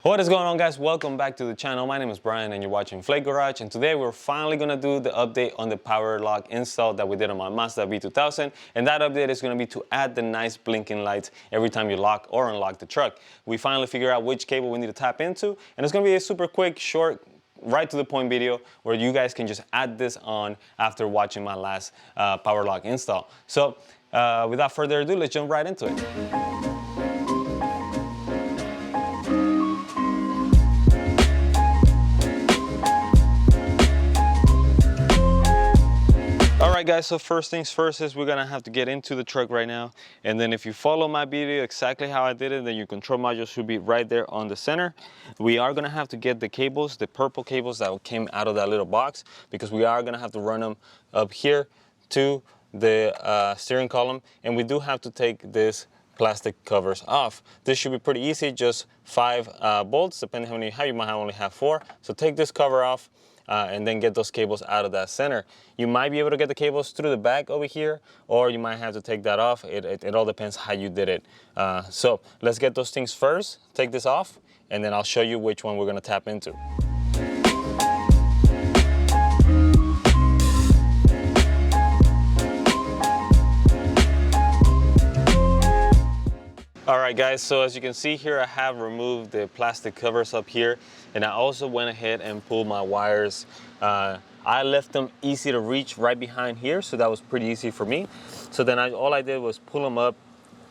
What is going on, guys? Welcome back to the channel. My name is Brian and you're watching Flake Garage, and today we're finally going to do the update on the power lock install that we did on my Mazda B2000, and that update is going to be to add the nice blinking lights every time you lock or unlock the truck. We finally figured out which cable we need to tap into, and it's going to be a super quick, short, right to the point video where you guys can just add this on after watching my last power lock install. So without further ado, let's jump right into it. Alright guys, so first things first is we're gonna have to get into the truck right now, and then if you follow my video exactly how I did it, then your control module should be right there on the center. We are gonna have to get the cables, the purple cables that came out of that little box, because we are gonna have to run them up here to the steering column, and we do have to take this plastic covers off. This should be pretty easy, just 5 bolts, depending on how you might only have 4. So take this cover off. And then get those cables out of that center. You might be able to get the cables through the back over here, or you might have to take that off. It all depends how you did it. So let's get those things first. Take this off, and then I'll show you which one we're gonna tap into. Alright guys, so as you can see here, I have removed the plastic covers up here, and I also went ahead and pulled my wires. I left them easy to reach right behind here, so that was pretty easy for me. So then all I did was pull them up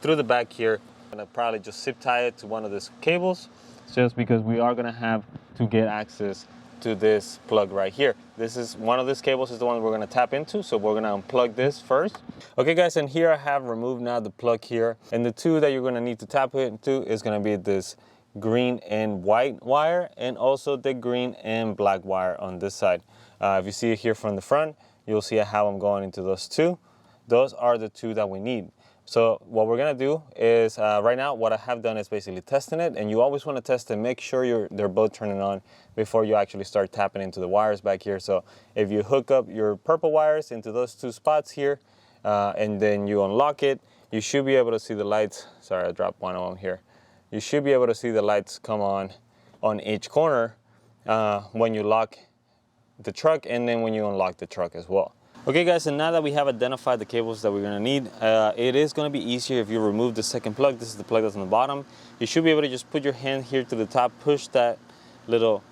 through the back here, and I probably just zip tie it to one of these cables, just because we are gonna have to get access to this plug right here. This is one of these cables is the one we're gonna tap into, so we're gonna unplug this first. Okay guys, and here I have removed now the plug here, and the two that you're gonna need to tap into is gonna be this green and white wire, and also the green and black wire on this side. If you see it here from the front, you'll see how I'm going into those two. Those are the two that we need. So what we're gonna do is, right now what I have done is basically testing it, and you always wanna test and make sure they're both turning on before you actually start tapping into the wires back here. So if you hook up your purple wires into those two spots here, and then you unlock it, you should be able to see the lights. Sorry, I dropped one of them here. You should be able to see the lights come on each corner when you lock the truck, and then when you unlock the truck as well. Okay guys, and now that we have identified the cables that we're gonna need, it is gonna be easier if you remove the second plug. This is the plug that's on the bottom. You should be able to just put your hand here to the top, push that little,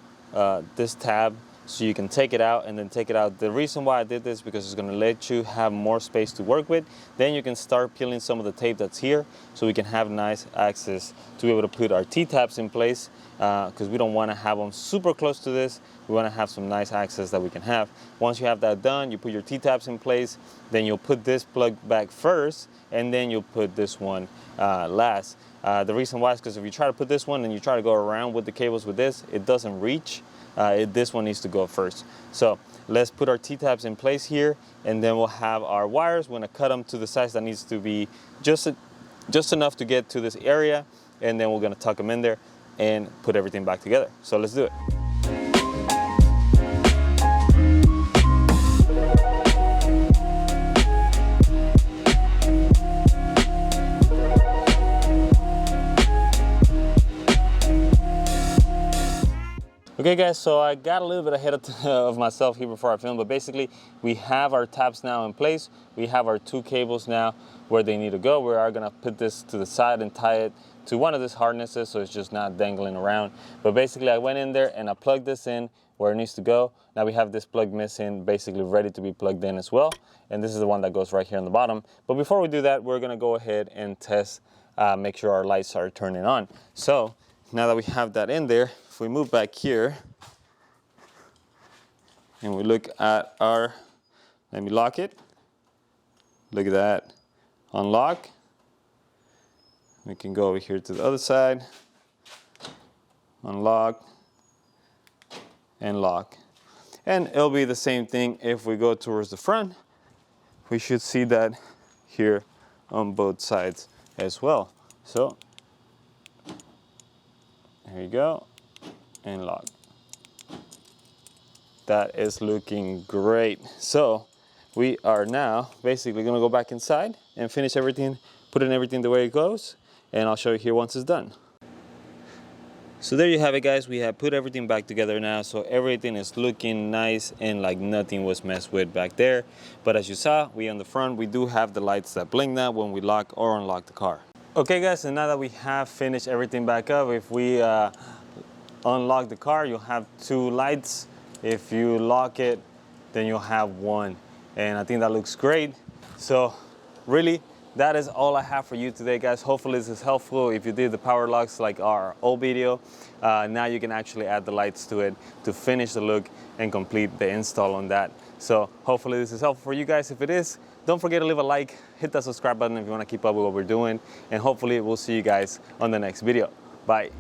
this tab, so you can take it out and then take it out. The reason why I did this is because it's gonna let you have more space to work with. Then you can start peeling some of the tape that's here, so we can have nice access to be able to put our T-tabs in place, because we don't wanna have them super close to this. We wanna have some nice access that we can have. Once you have that done, you put your T-tabs in place, then you'll put this plug back first, and then you'll put this one last. The reason why is because if you try to put this one and you try to go around with the cables with this, it doesn't reach. This one needs to go first. So let's put our T-tabs in place here, and then we'll have our wires. We're gonna cut them to the size that needs to be just enough to get to this area, and then we're gonna tuck them in there and put everything back together. So let's do it. Okay guys, so I got a little bit ahead of myself here before I filmed, but basically we have our tabs now in place. We have our two cables now where they need to go. We are gonna put this to the side and tie it to one of these harnesses so it's just not dangling around. But basically I went in there and I plugged this in where it needs to go. Now we have this plug missing, basically ready to be plugged in as well. And this is the one that goes right here on the bottom. But before we do that, we're gonna go ahead and test, make sure our lights are turning on. So now that we have that in there, if we move back here and we look at our, let me lock it. Look at that, unlock. We can go over here to the other side, unlock and lock. And it'll be the same thing if we go towards the front. We should see that here on both sides as well. So there you go, and lock. That is looking great. So we are now basically gonna go back inside and finish everything, put in everything the way it goes, and I'll show you here once it's done. So there you have it, guys. We have put everything back together now, so everything is looking nice and like nothing was messed with back there. But as you saw, we on the front, we do have the lights that blink now when we lock or unlock the car. Okay guys, and now that we have finished everything back up, if we unlock the car, you'll have 2 lights. If you lock it, then you'll have 1. And I think that looks great. So really, that is all I have for you today, guys. Hopefully this is helpful. If you did the power locks like our old video, now you can actually add the lights to it to finish the look and complete the install on that. So hopefully this is helpful for you guys. If it is, don't forget to leave a like, hit that subscribe button if you want to keep up with what we're doing, and hopefully we'll see you guys on the next video. Bye.